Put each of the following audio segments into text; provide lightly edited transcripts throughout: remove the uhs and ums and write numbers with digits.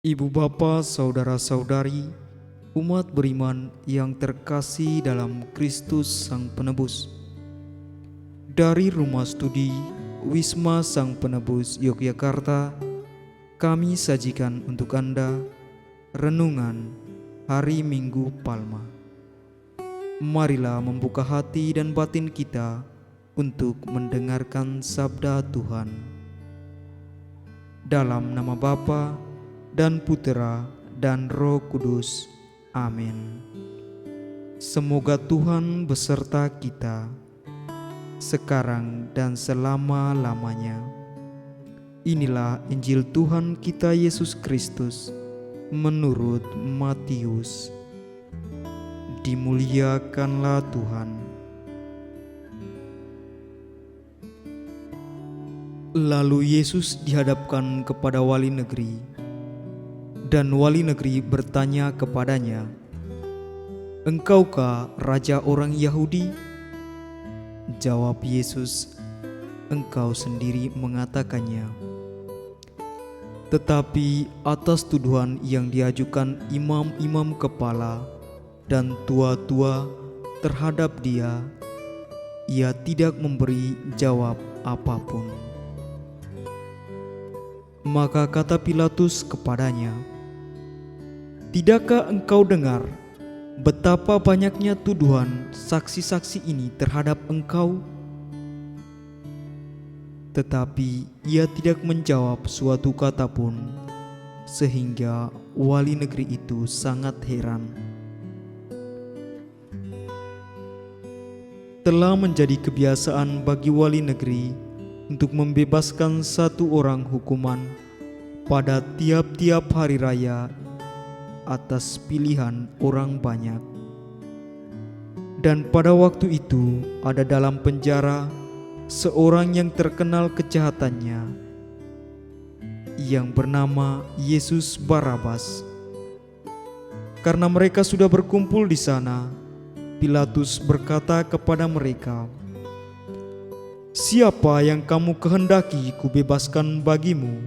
Ibu bapa, saudara-saudari, umat beriman yang terkasih dalam Kristus Sang Penebus. Dari Rumah Studi Wisma Sang Penebus Yogyakarta, kami sajikan untuk Anda renungan Hari Minggu Palma. Marilah membuka hati dan batin kita untuk mendengarkan sabda Tuhan. Dalam nama Bapa dan Putera dan Roh Kudus. Amin. Semoga Tuhan beserta kita sekarang dan selama-lamanya. Inilah Injil Tuhan kita Yesus Kristus menurut Matius. Dimuliakanlah Tuhan. Lalu Yesus dihadapkan kepada wali negeri, dan wali negeri bertanya kepadanya, "Engkaukah raja orang Yahudi?" Jawab Yesus, "Engkau sendiri mengatakannya." Tetapi atas tuduhan yang diajukan imam-imam kepala dan tua-tua terhadap dia, ia tidak memberi jawab apapun. Maka kata Pilatus kepadanya, "Tidakkah engkau dengar betapa banyaknya tuduhan saksi-saksi ini terhadap engkau?" Tetapi ia tidak menjawab suatu kata pun, sehingga wali negeri itu sangat heran. Telah menjadi kebiasaan bagi wali negeri untuk membebaskan satu orang hukuman pada tiap-tiap hari raya atas pilihan orang banyak. Dan pada waktu itu ada dalam penjara seorang yang terkenal kejahatannya, yang bernama Yesus Barabas. Karena mereka sudah berkumpul di sana, Pilatus berkata kepada mereka, "Siapa yang kamu kehendaki kubebaskan bagimu?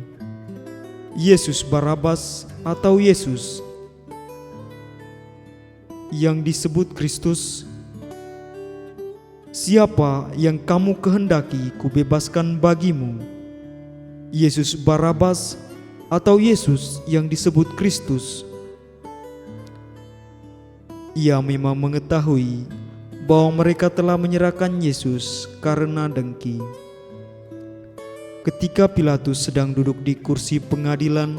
Yesus Barabas atau Yesus yang disebut Kristus? Siapa yang kamu kehendaki kubebaskan bagimu? Yesus Barabas atau Yesus yang disebut Kristus?" Ia memang mengetahui bahwa mereka telah menyerahkan Yesus karena dengki. Ketika Pilatus sedang duduk di kursi pengadilan,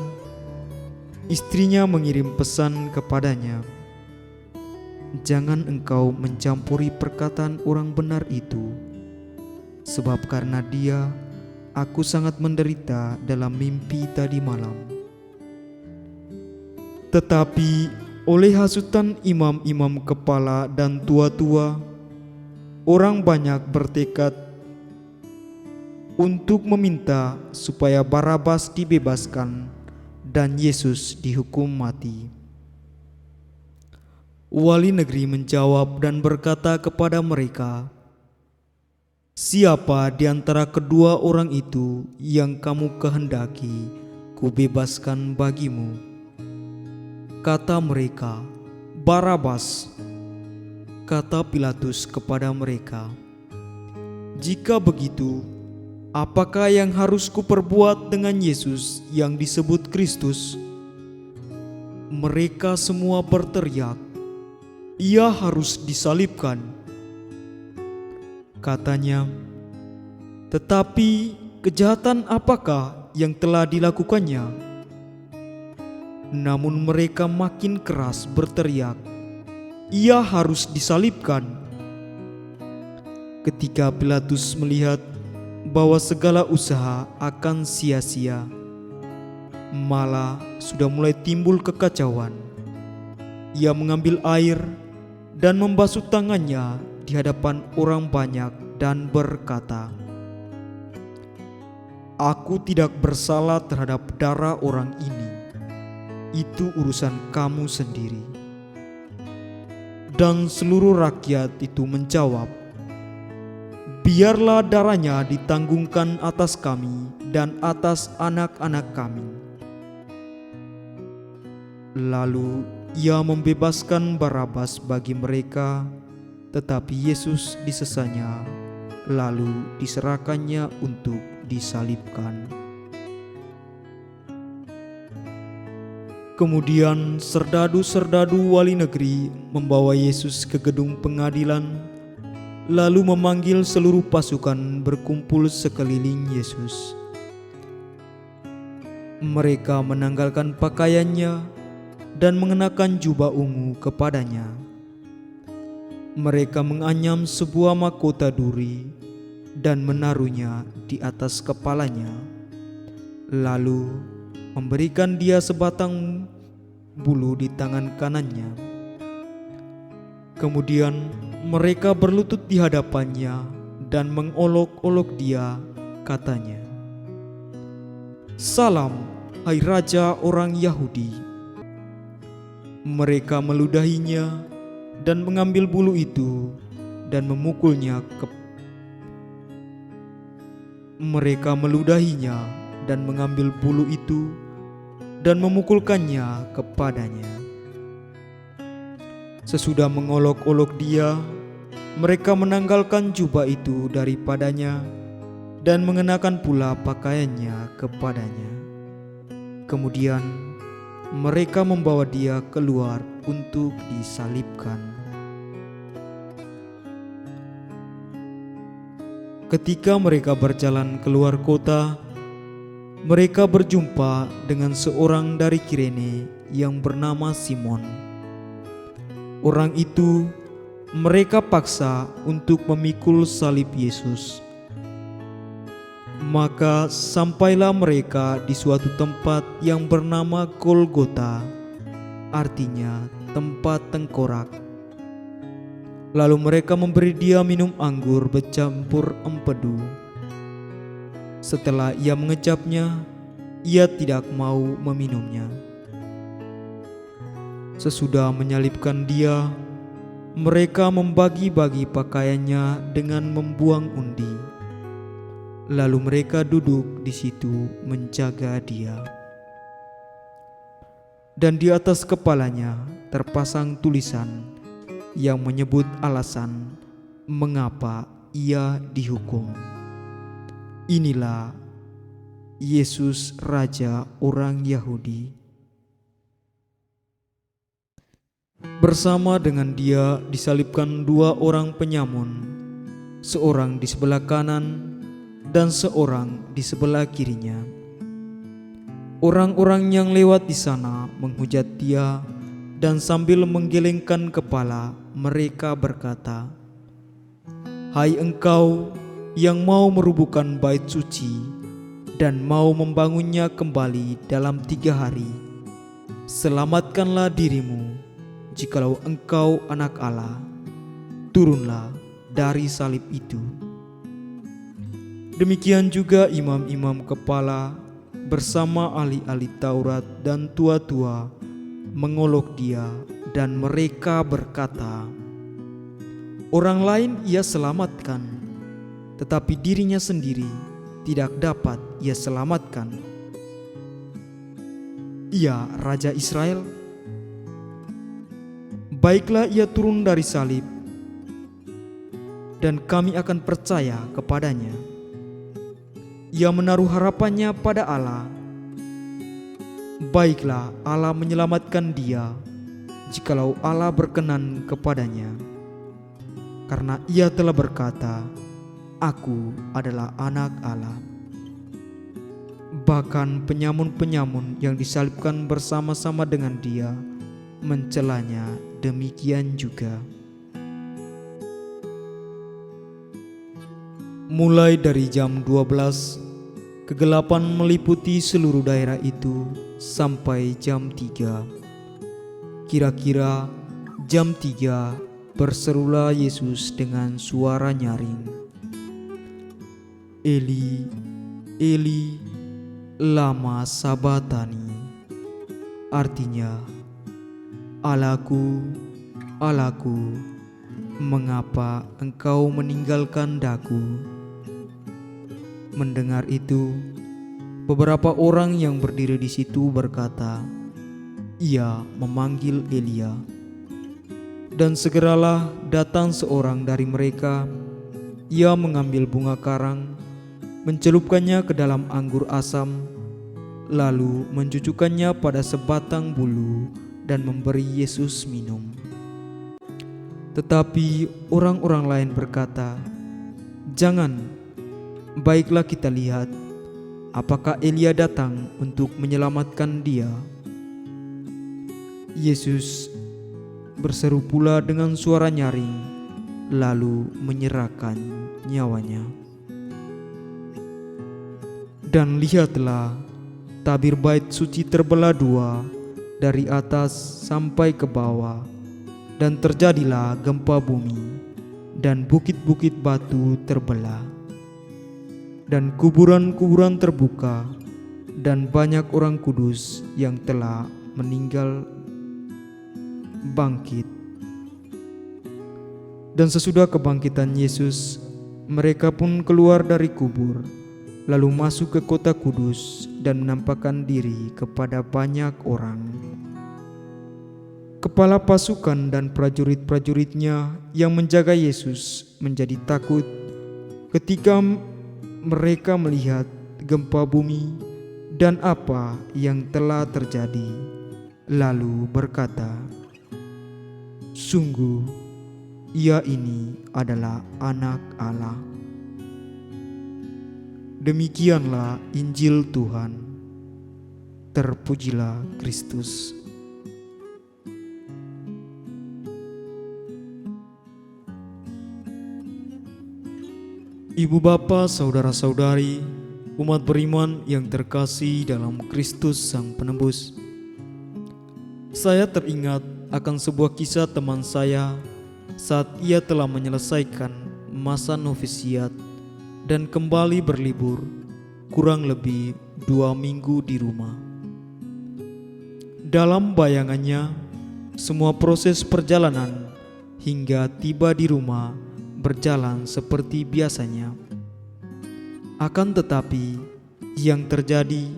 istrinya mengirim pesan kepadanya, "Jangan engkau mencampuri perkataan orang benar itu, sebab karena dia aku sangat menderita dalam mimpi tadi malam." Tetapi oleh hasutan imam-imam kepala dan tua-tua, orang banyak bertekad untuk meminta supaya Barabas dibebaskan dan Yesus dihukum mati. Wali negeri menjawab dan berkata kepada mereka, "Siapa di antara kedua orang itu yang kamu kehendaki kubebaskan bagimu?" Kata mereka, "Barabas." Kata Pilatus kepada mereka, "Jika begitu, apakah yang harus kuperbuat dengan Yesus yang disebut Kristus?" Mereka semua berteriak, "Ia harus disalibkan." Katanya, "Tetapi kejahatan apakah yang telah dilakukannya?" Namun mereka makin keras berteriak, "Ia harus disalibkan." Ketika Pilatus melihat bahwa segala usaha akan sia-sia, malah sudah mulai timbul kekacauan, ia mengambil air dan membasuh tangannya di hadapan orang banyak dan berkata, "Aku tidak bersalah terhadap darah orang ini. Itu urusan kamu sendiri." Dan seluruh rakyat itu menjawab, "Biarlah darahnya ditanggungkan atas kami dan atas anak-anak kami." Lalu ia membebaskan Barabas bagi mereka, tetapi Yesus disesanya, lalu diserahkannya untuk disalibkan. Kemudian serdadu-serdadu wali negeri membawa Yesus ke gedung pengadilan, lalu memanggil seluruh pasukan berkumpul sekeliling Yesus. Mereka menanggalkan pakaiannya dan mengenakan jubah ungu kepadanya. Mereka menganyam sebuah mahkota duri dan menaruhnya di atas kepalanya, lalu memberikan dia sebatang bulu di tangan kanannya. Kemudian mereka berlutut di hadapannya dan mengolok-olok dia, katanya, "Salam, hai Raja orang Yahudi." Mereka meludahinya dan mengambil bulu itu dan memukulnya mereka meludahinya dan mengambil bulu itu dan memukulkannya kepadanya. Sesudah mengolok-olok dia, mereka menanggalkan jubah itu daripadanya dan mengenakan pula pakaiannya kepadanya. Kemudian mereka membawa dia keluar untuk disalibkan. Ketika mereka berjalan keluar kota, mereka berjumpa dengan seorang dari Kirene yang bernama Simon. Orang itu mereka paksa untuk memikul salib Yesus. Maka sampailah mereka di suatu tempat yang bernama Golgota, artinya tempat tengkorak. Lalu mereka memberi dia minum anggur bercampur empedu. Setelah ia mengecapnya, ia tidak mau meminumnya. Sesudah menyalibkan dia, mereka membagi-bagi pakaiannya dengan membuang undi. Lalu mereka duduk di situ menjaga dia. Dan di atas kepalanya terpasang tulisan yang menyebut alasan mengapa ia dihukum. Inilah Yesus, Raja orang Yahudi. Bersama dengan dia disalibkan dua orang penyamun, seorang di sebelah kanan dan seorang di sebelah kirinya. Orang-orang yang lewat di sana menghujat dia, dan sambil menggelengkan kepala mereka berkata, "Hai engkau yang mau merubuhkan bait suci dan mau membangunnya kembali dalam 3 hari, selamatkanlah dirimu. Jikalau engkau anak Allah, turunlah dari salib itu." Demikian juga imam-imam kepala bersama ahli-ahli Taurat dan tua-tua mengolok dia, dan mereka berkata, "Orang lain ia selamatkan, tetapi dirinya sendiri tidak dapat ia selamatkan. Ia Raja Israel? Baiklah ia turun dari salib, dan kami akan percaya kepadanya. Ia menaruh harapannya pada Allah. Baiklah Allah menyelamatkan dia, jikalau Allah berkenan kepadanya. Karena ia telah berkata, 'Aku adalah anak Allah.'" Bahkan penyamun-penyamun yang disalibkan bersama-sama dengan dia mencelanya demikian juga. Mulai dari jam 12, kegelapan meliputi seluruh daerah itu sampai jam 3. Kira-kira jam 3 berserulah Yesus dengan suara nyaring, "Eli, Eli, lama sabatani?" Artinya, "Allahku, Allahku, mengapa engkau meninggalkan daku?" Mendengar itu, beberapa orang yang berdiri di situ berkata, ia memanggil Elia. Dan segeralah datang seorang dari mereka. Ia mengambil bunga karang, mencelupkannya ke dalam anggur asam, lalu mencucukkannya pada sebatang bulu dan memberi Yesus minum. Tetapi orang-orang lain berkata, "Jangan, baiklah kita lihat apakah Elia datang untuk menyelamatkan dia." Yesus berseru pula dengan suara nyaring, lalu menyerahkan nyawanya. Dan lihatlah, tabir bait suci terbelah dua dari atas sampai ke bawah, dan terjadilah gempa bumi, dan bukit-bukit batu terbelah, dan kuburan-kuburan terbuka, dan banyak orang kudus yang telah meninggal bangkit. Dan sesudah kebangkitan Yesus, mereka pun keluar dari kubur, lalu masuk ke kota kudus dan menampakkan diri kepada banyak orang. Kepala pasukan dan prajurit-prajuritnya yang menjaga Yesus menjadi takut ketika mereka melihat gempa bumi dan apa yang telah terjadi, lalu berkata, "Sungguh, ia ini adalah Anak Allah." Demikianlah Injil Tuhan. Terpujilah Kristus. Ibu bapa, saudara-saudari, umat beriman yang terkasih dalam Kristus Sang Penebus, saya teringat akan sebuah kisah teman saya saat ia telah menyelesaikan masa novisiat dan kembali berlibur kurang lebih 2 minggu di rumah. Dalam bayangannya, semua proses perjalanan hingga tiba di rumah berjalan seperti biasanya. Akan tetapi, yang terjadi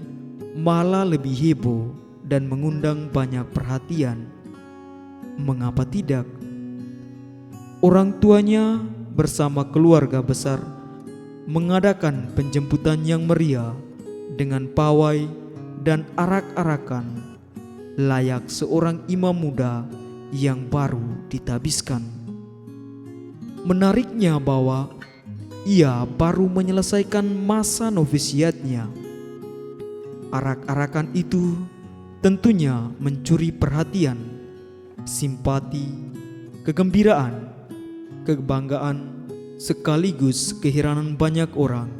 malah lebih heboh dan mengundang banyak perhatian. Mengapa tidak? Orang tuanya bersama keluarga besar mengadakan penjemputan yang meriah dengan pawai dan arak-arakan layak seorang imam muda yang baru ditabiskan. Menariknya bahwa ia baru menyelesaikan masa novisiatnya. Arak-arakan itu tentunya mencuri perhatian, simpati, kegembiraan, kebanggaan, sekaligus keheranan banyak orang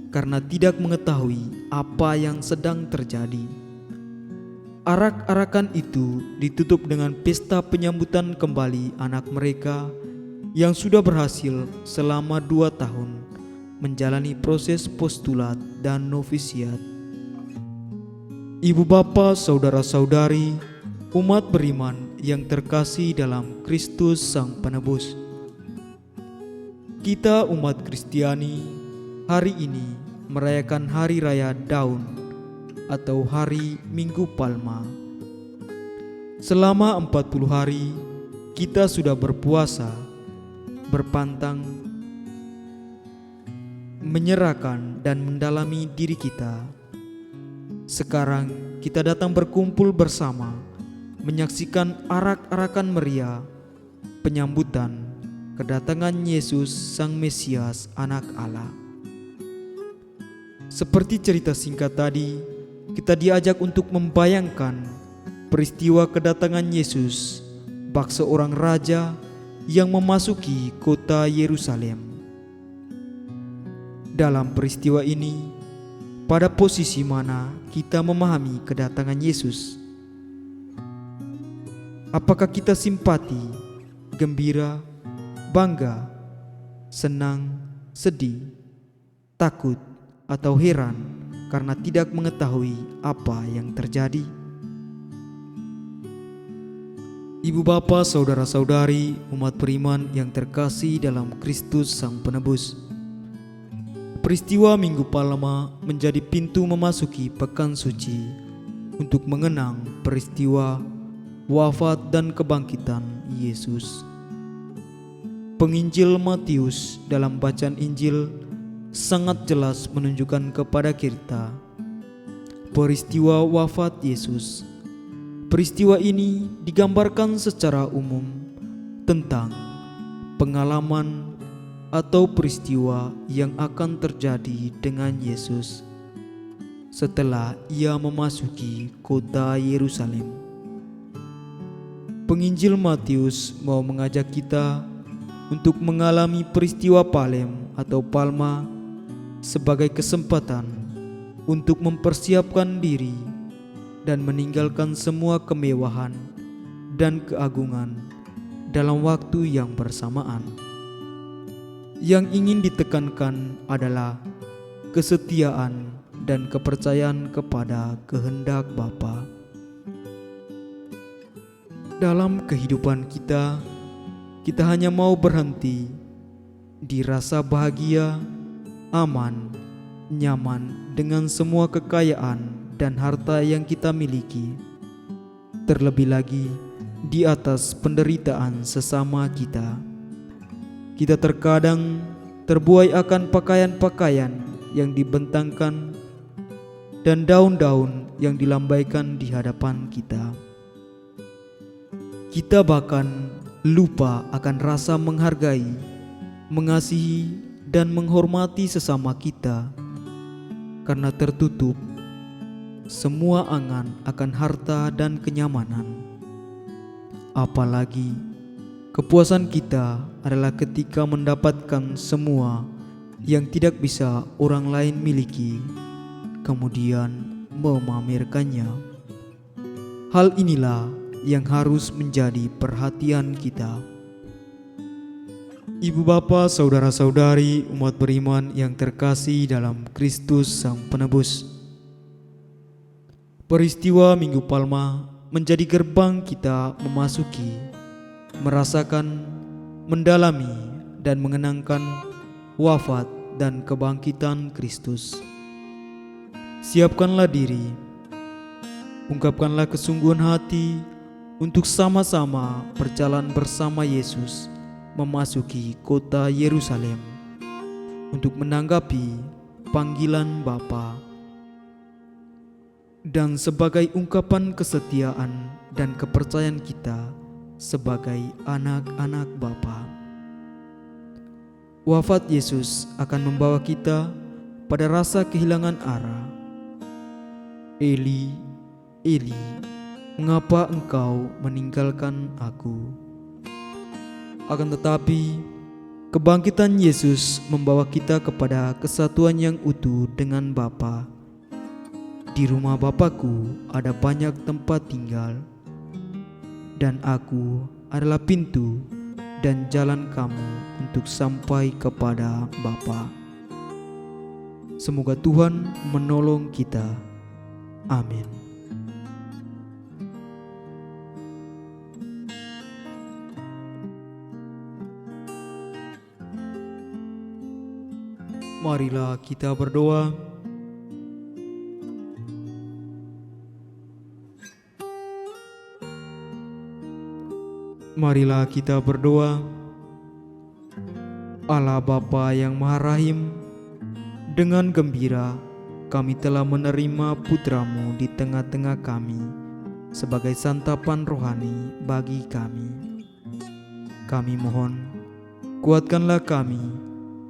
karena tidak mengetahui apa yang sedang terjadi. Arak-arakan itu ditutup dengan pesta penyambutan kembali anak mereka yang sudah berhasil selama 2 tahun menjalani proses postulat dan novisiat. Ibu bapa, saudara-saudari, umat beriman yang terkasih dalam Kristus Sang Penebus, kita umat Kristiani hari ini merayakan Hari Raya Daun atau Hari Minggu Palma. Selama 40 hari kita sudah berpuasa, berpantang, menyerahkan dan mendalami diri kita. Sekarang kita datang berkumpul bersama, menyaksikan arak-arakan meriah penyambutan kedatangan Yesus Sang Mesias, Anak Allah. Seperti cerita singkat tadi, kita diajak untuk membayangkan peristiwa kedatangan Yesus, bak seorang raja yang memasuki kota Yerusalem. Dalam peristiwa ini, pada posisi mana kita memahami kedatangan Yesus? Apakah kita simpati, gembira, bangga, senang, sedih, takut, atau heran karena tidak mengetahui apa yang terjadi? Ibu bapa, saudara-saudari, umat beriman yang terkasih dalam Kristus Sang Penebus, peristiwa Minggu Palma menjadi pintu memasuki Pekan Suci, untuk mengenang peristiwa wafat dan kebangkitan Yesus. Penginjil Matius dalam bacaan Injil sangat jelas menunjukkan kepada kita peristiwa wafat Yesus. Peristiwa ini digambarkan secara umum tentang pengalaman atau peristiwa yang akan terjadi dengan Yesus setelah ia memasuki kota Yerusalem. Penginjil Matius mau mengajak kita untuk mengalami peristiwa Palem atau Palma sebagai kesempatan untuk mempersiapkan diri dan meninggalkan semua kemewahan dan keagungan dalam waktu yang bersamaan. Yang ingin ditekankan adalah kesetiaan dan kepercayaan kepada kehendak Bapa. Dalam kehidupan kita hanya mau berhenti di rasa bahagia, aman, nyaman dengan semua kekayaan dan harta yang kita miliki. Terlebih lagi di atas penderitaan sesama kita. Kita terkadang terbuai akan pakaian-pakaian yang dibentangkan dan daun-daun yang dilambaikan di hadapan kita. Kita bahkan lupa akan rasa menghargai, mengasihi, dan menghormati sesama kita karena tertutup semua angan akan harta dan kenyamanan. Apalagi kepuasan kita adalah ketika mendapatkan semua yang tidak bisa orang lain miliki, kemudian memamerkannya. Hal inilah yang harus menjadi perhatian kita. Ibu bapa, saudara-saudari, umat beriman yang terkasih dalam Kristus Sang Penebus. Peristiwa Minggu Palma menjadi gerbang kita memasuki, merasakan, mendalami, dan mengenangkan wafat dan kebangkitan Kristus. Siapkanlah diri, ungkapkanlah kesungguhan hati untuk sama-sama berjalan bersama Yesus memasuki kota Yerusalem untuk menanggapi panggilan Bapa. Dan sebagai ungkapan kesetiaan dan kepercayaan kita sebagai anak-anak Bapa. Wafat Yesus akan membawa kita pada rasa kehilangan arah. Eli, Eli, mengapa engkau meninggalkan aku? Akan tetapi, kebangkitan Yesus membawa kita kepada kesatuan yang utuh dengan Bapa. Di rumah Bapakku ada banyak tempat tinggal, dan aku adalah pintu dan jalan kamu untuk sampai kepada Bapa. Semoga Tuhan menolong kita. Amin. Marilah kita berdoa. Marilah kita berdoa. Allah Bapa yang Maha Rahim, dengan gembira kami telah menerima Putra-Mu di tengah-tengah kami sebagai santapan rohani bagi kami. Kami mohon, kuatkanlah kami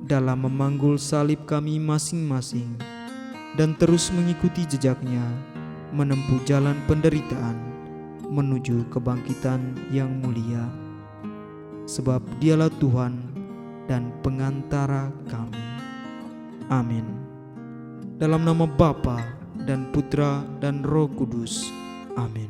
dalam memanggul salib kami masing-masing dan terus mengikuti jejaknya menempuh jalan penderitaan menuju kebangkitan yang mulia. Sebab Dialah Tuhan dan pengantara kami. Amin. Dalam nama Bapa dan Putra dan Roh Kudus. Amin.